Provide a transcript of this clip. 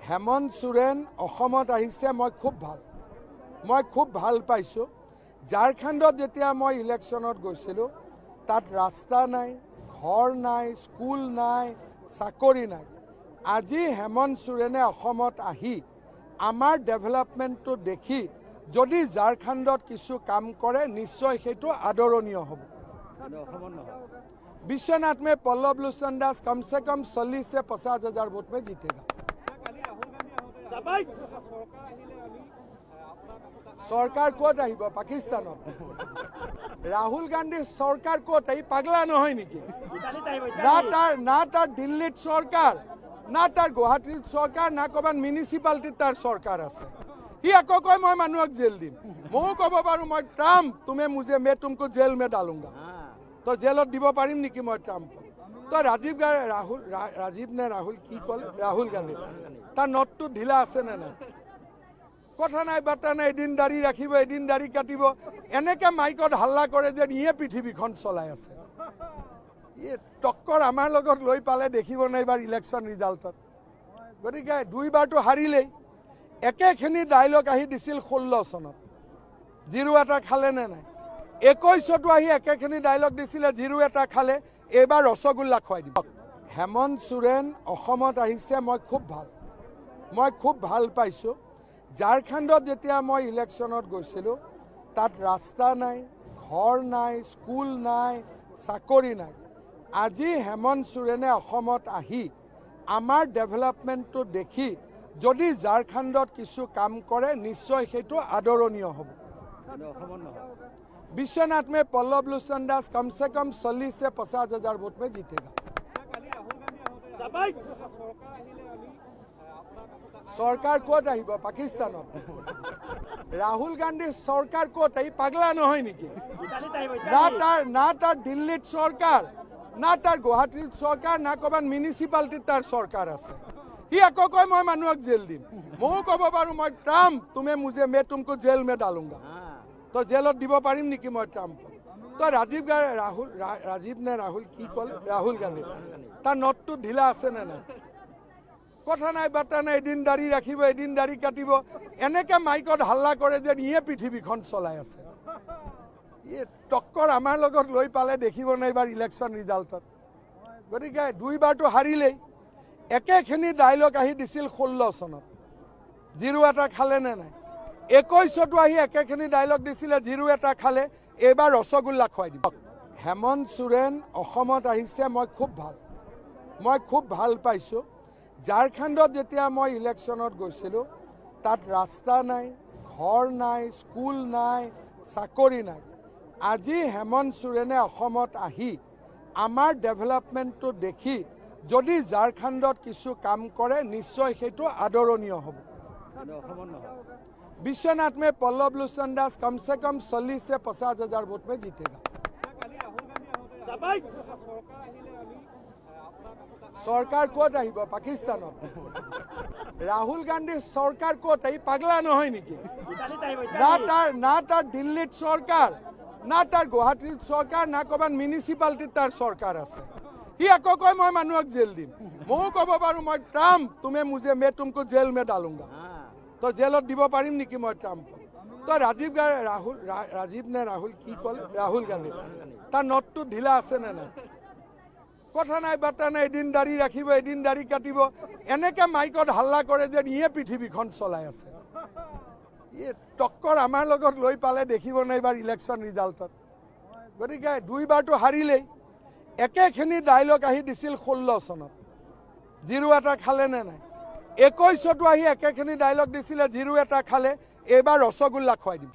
হেমন্ত সোৰেন অসমত আহিছে মই খুব ভাল পাইছোঁ। ঝাৰখণ্ডত যেতিয়া মই ইলেকশ্যনত গৈছিলোঁ তাত ৰাস্তা নাই, ঘৰ নাই, স্কুল নাই, চাকৰি নাই। আজি হেমন্ত সোৰেনে অসমত আহি আমাৰ ডেভেলপমেণ্টটো দেখি যদি ঝাৰখণ্ডত কিছু কাম কৰে নিশ্চয় সেইটো আদৰণীয় হ'ব। विश्वनाथ में पल्लव लोचन दास कम से कम 40 से 50 हजार वोट में जीतेगा। सरकार कत आहिब पाकिस्तान राहुल गांधी सरकार कत पगला নহয় নেকি ना तार दिल्ली सरकार ना तार गुवाहाटी सरकार ना कबान म्यूनिसिपालिटी तार सरकार আছে हि আকৌ কয় মই মানুহক জেল দিম মই কব পাৰো মই ট্ৰাম্প তুমি मुझे मैं तुमको जेल में डालूंगा तो जेलत দিব পাৰিম নেকি মই ট্ৰাম্প তো राजीव ने राहुल की कल राहुल गांधी तार नोट ढिला আছে না না কথা নাই বার্তা নাই এদিন দাড়ি রাখিব এদিন দাড়ি কাটিব এনেকে মাইকত হাল্লা করে যে ইয়ে পৃথিবীখন চলাই আছে ই টক্কৰ আমাৰ লগত লৈ পালে দেখিব না এবাৰ ইলেকশন ৰিজাল্টত গতিকে দুইবাৰটো হাৰিলেই একেখিনি ডায়লগ আহি দিছিল 16 চনত জিৰো এটা খালে নে নাই 21তো আহি একেখিনি ডায়লগ দিছিলে জিৰো এটা খালে এবাৰ ৰসগোল্লা খুৱাই দিব। হেমন্ত সোৰেন অসমত আহিছে মই খুব ভাল পাইছোঁ। ঝাৰখণ্ডত যেতিয়া মই ইলেকশ্যনত গৈছিলোঁ তাত ৰাস্তা নাই, ঘৰ নাই, স্কুল নাই, চাকৰি নাই। আজি হেমন্ত সোৰেনে অসমত আহি আমাৰ ডেভেলপমেণ্টটো দেখি যদি ঝাৰখণ্ডত কিছু কাম কৰে নিশ্চয় সেইটো আদৰণীয় হ'ব। विश्वनाथ में पल्लव लोचन दास कम से कम 40 से 50 हजार वोट में जीतेगा। सरकार कत आहिब पाकिस्तान राहुल गांधी सरकार कत पगला নহয় নেকি ना तार दिल्ली सरकार ना तार गुवाहाटी सरकार ना कबान म्यूनिसिपालिटी तार सरकार আছে हि আকৌ কয় মই মানুহক জেল দিম মই কব পাৰো মই ট্ৰাম্প তুমি मुझे मैं तुमको जेल में डालूंगा तो जेलत দিব পাৰিম নেকি মই ট্ৰাম্প তো राजीव ने राहुल की कल राहुल गांधी तार नोट ढिला আছে না না কথা নাই বার্তা নাই এদিন দাড়ি রাখিব এদিন দাড়ি কাটিব এনেকে মাইকত হাল্লা করে যে ইয়ে পৃথিবীখন চলাই আছে ই টক্কৰ আমাৰ লগত লৈ পালে দেখিব না এবাৰ ইলেকশন ৰিজাল্টত গতিকে দুইবাৰটো হাৰিলেই একেখিনি ডায়লগ আহি দিছিল 16 চনত জিৰো এটা খালে নে নাই 21তো আহি একেখিনি ডায়লগ দিছিলে জিৰো এটা খালে এবাৰ ৰসগোল্লা খুৱাই দিব। হেমন্ত সোৰেন অসমত আহিছে মই খুব ভাল পাইছোঁ। ঝাৰখণ্ডত যেতিয়া মই ইলেকশ্যনত গৈছিলোঁ তাত ৰাস্তা নাই, ঘৰ নাই, স্কুল নাই, চাকৰি নাই। আজি হেমন্ত সোৰেনে অসমত আহি আমাৰ ডেভেলপমেণ্টটো দেখি যদি ঝাৰখণ্ডত কিছু কাম কৰে নিশ্চয় সেইটো আদৰণীয় হ'ব। विश्वनाथ में पल्लव लोचन दास कम से कम 40 से 50 हजार वोट में जीतेगा। सरकार कत आहिब पाकिस्तान राहुल गांधी सरकार कत पगला নহয় নেকি ना तार दिल्ली सरकार ना तार गुवाहाटी सरकार ना कबान म्यूनिसिपालिटी तार सरकार আছে हि আকৌ কয় মই মানুহক জেল দিম মই কব পাৰো মই ট্ৰাম্প তুমি मुझे मैं तुमको जेल में डालूंगा तो जेलत দিব পাৰিম নেকি মই ট্ৰাম্প তো राजीव ने राहुल की कल राहुल गांधी तार नोट ढिला আছে না না কথা নাই বার্তা নাই এদিন দাড়ি রাখিব এদিন দাড়ি কাটিব এনেকে মাইকত হাল্লা করে যে ইয়ে পৃথিবীখন চলাই আছে ই টক্কৰ আমাৰ লগত লৈ পালে দেখিব না এবাৰ ইলেকশন ৰিজাল্টত গতিকে দুইবাৰটো হাৰিলেই একেখিনি ডায়লগ আহি দিছিল 16 চনত জিৰো এটা খালে নে নাই 21তো আহি একেখিনি ডায়লগ দিছিলে জিৰো এটা খালে এবাৰ ৰসগোল্লা খুৱাই দিব।